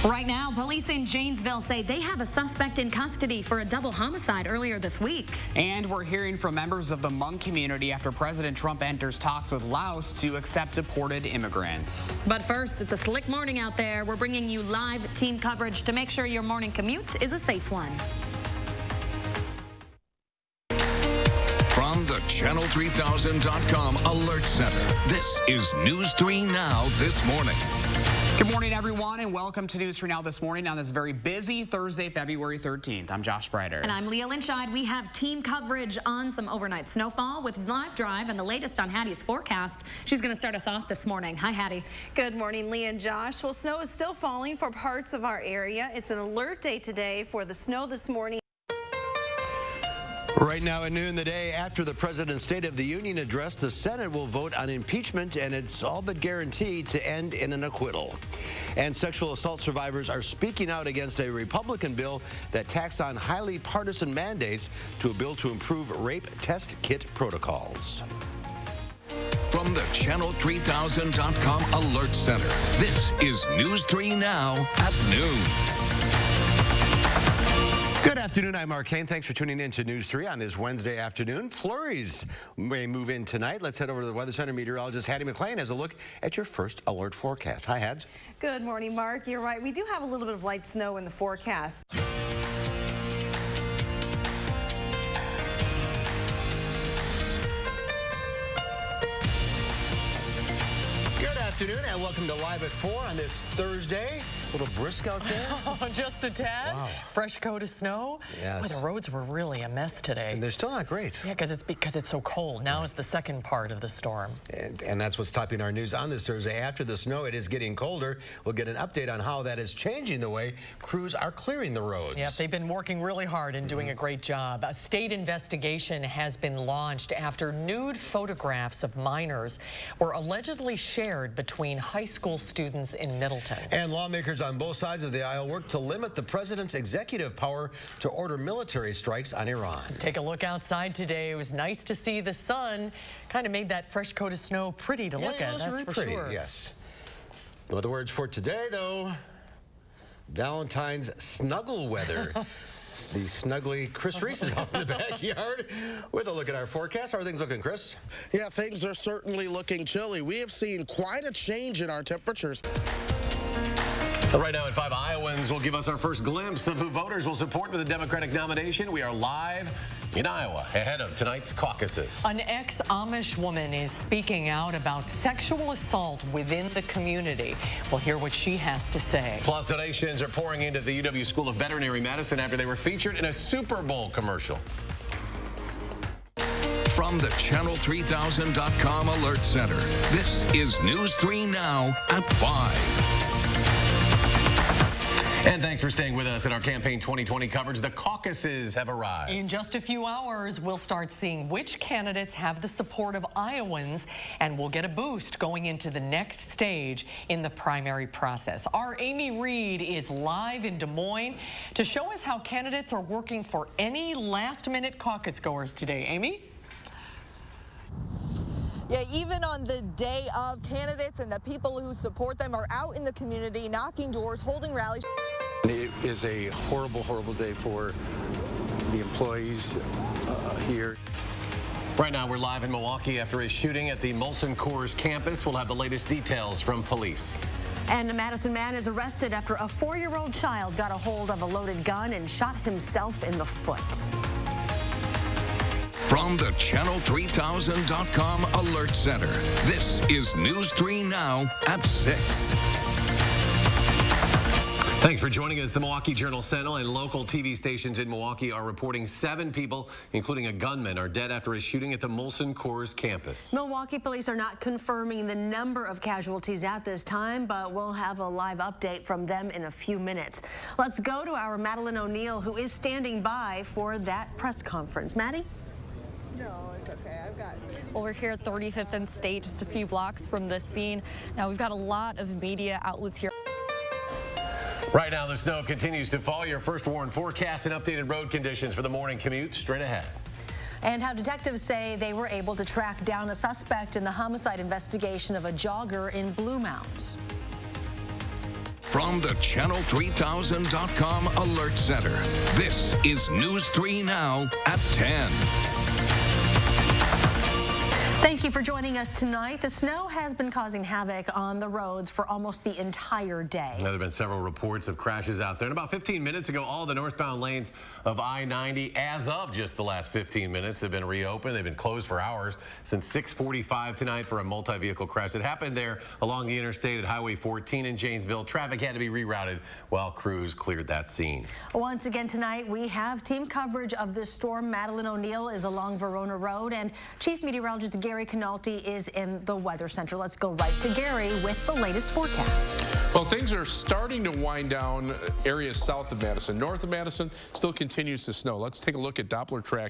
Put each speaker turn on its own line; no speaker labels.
Right now, police in Janesville say they have a suspect in custody for a double homicide earlier this week.
And we're hearing from members of the Hmong community after President Trump enters talks with Laos to accept deported immigrants.
But first, it's a slick morning out there. We're bringing you live team coverage to make sure your morning commute is a safe one.
From the Channel3000.com Alert Center, this is News 3 Now this morning.
Good morning, everyone, and welcome to News 3 Now this morning on this very busy Thursday, February 13th. I'm Josh Breider.
And I'm Leah Lynchide. We have team coverage on some overnight snowfall with live drive and the latest on Hattie's forecast. She's going to start us off this morning. Hi, Hattie.
Good morning, Leah and Josh. Well, snow is still falling for parts of our area. It's an alert day today for the snow this morning.
Right now at noon, the day after the President's State of the Union address, the Senate will vote on impeachment, and it's all but guaranteed to end in an acquittal. And sexual assault survivors are speaking out against a Republican bill that tacks on highly partisan mandates to a bill to improve rape test kit protocols.
From the Channel3000.com Alert Center, this is News 3 Now at noon.
Good afternoon, I'm Mark Kane. Thanks for tuning in to News 3 on this Wednesday afternoon. Flurries may move in tonight. Let's head over to the Weather Center meteorologist Hattie McLean has a look at your first alert forecast. Hi, Hads.
Good morning, Mark. You're right. We do have a little bit of light snow in the forecast.
Good afternoon and welcome to Live at 4 on this Thursday. A little brisk out there.
Oh, just a tad.
Wow.
Fresh coat of snow.
Yes.
Boy, the roads were really a mess today.
And they're still not great.
Yeah, because it's so cold. Now is the second part of the storm.
And that's what's topping our news on this Thursday. After the snow, it is getting colder. We'll get an update on how that is changing the way crews are clearing the roads.
Yep, they've been working really hard and doing a great job. A state investigation has been launched after nude photographs of minors were allegedly shared between high school students in Middleton.
And lawmakers on both sides of the aisle work to limit the president's executive power to order military strikes on Iran.
Take a look outside today. It was nice to see the sun. Kind of made that fresh coat of snow pretty to look at, that's
really
for
pretty,
sure.
Yes. Well, the words for today, though, Valentine's snuggle weather. The snuggly Chris Reese is out in the backyard with a look at our forecast. How are things looking, Chris?
Yeah, things are certainly looking chilly. We have seen quite a change in our temperatures.
Right now at 5, Iowans will give us our first glimpse of who voters will support for the Democratic nomination. We are live in Iowa ahead of tonight's caucuses.
An ex-Amish woman is speaking out about sexual assault within the community. We'll hear what she has to say.
Plus, donations are pouring into the UW School of Veterinary Medicine after they were featured in a Super Bowl commercial.
From the Channel3000.com Alert Center, this is News 3 Now at 5.
And thanks for staying with us in our Campaign 2020 coverage. The caucuses have arrived.
In just a few hours, we'll start seeing which candidates have the support of Iowans, and we'll get a boost going into the next stage in the primary process. Our Amy Reed is live in Des Moines to show us how candidates are working for any last-minute caucus goers today. Amy?
Yeah, even on the day of, candidates and the people who support them are out in the community, knocking doors, holding rallies.
It is a horrible, horrible day for the employees here.
Right now, we're live in Milwaukee after a shooting at the Molson Coors campus. We'll have the latest details from police.
And a Madison man is arrested after a 4-year-old child got a hold of a loaded gun and shot himself in the foot.
From the Channel3000.com Alert Center, this is News 3 Now at 6.
Thanks for joining us. The Milwaukee Journal-Sentinel and local TV stations in Milwaukee are reporting 7 people, including a gunman, are dead after a shooting at the Molson Coors campus.
Milwaukee police are not confirming the number of casualties at this time, but we'll have a live update from them in a few minutes. Let's go to our Madeline O'Neill, who is standing by for that press conference. Maddie?
No, it's okay. I've got it.
Well, we're here at 35th and State, just a few blocks from the scene. Now, we've got a lot of media outlets here.
Right now, the snow continues to fall. Your first warn forecast and updated road conditions for the morning commute straight ahead.
And how detectives say they were able to track down a suspect in the homicide investigation of a jogger in Blue Mounds.
From the Channel3000.com Alert Center, this is News 3 Now at 10.
Thank you for joining us tonight. The snow has been causing havoc on the roads for almost the entire day.
There have been several reports of crashes out there. And about 15 minutes ago, all the northbound lanes of I-90, as of just the last 15 minutes, have been reopened. They've been closed for hours since 6:45 tonight for a multi-vehicle crash that happened there along the interstate at Highway 14 in Janesville. Traffic had to be rerouted while crews cleared that scene.
Once again tonight, we have team coverage of this storm. Madeline O'Neill is along Verona Road, and Chief Meteorologist Gary Canalti is in the Weather Center. Let's go right to Gary with the latest forecast.
Well, things are starting to wind down areas south of Madison. North of Madison still continues to snow. Let's take a look at Doppler track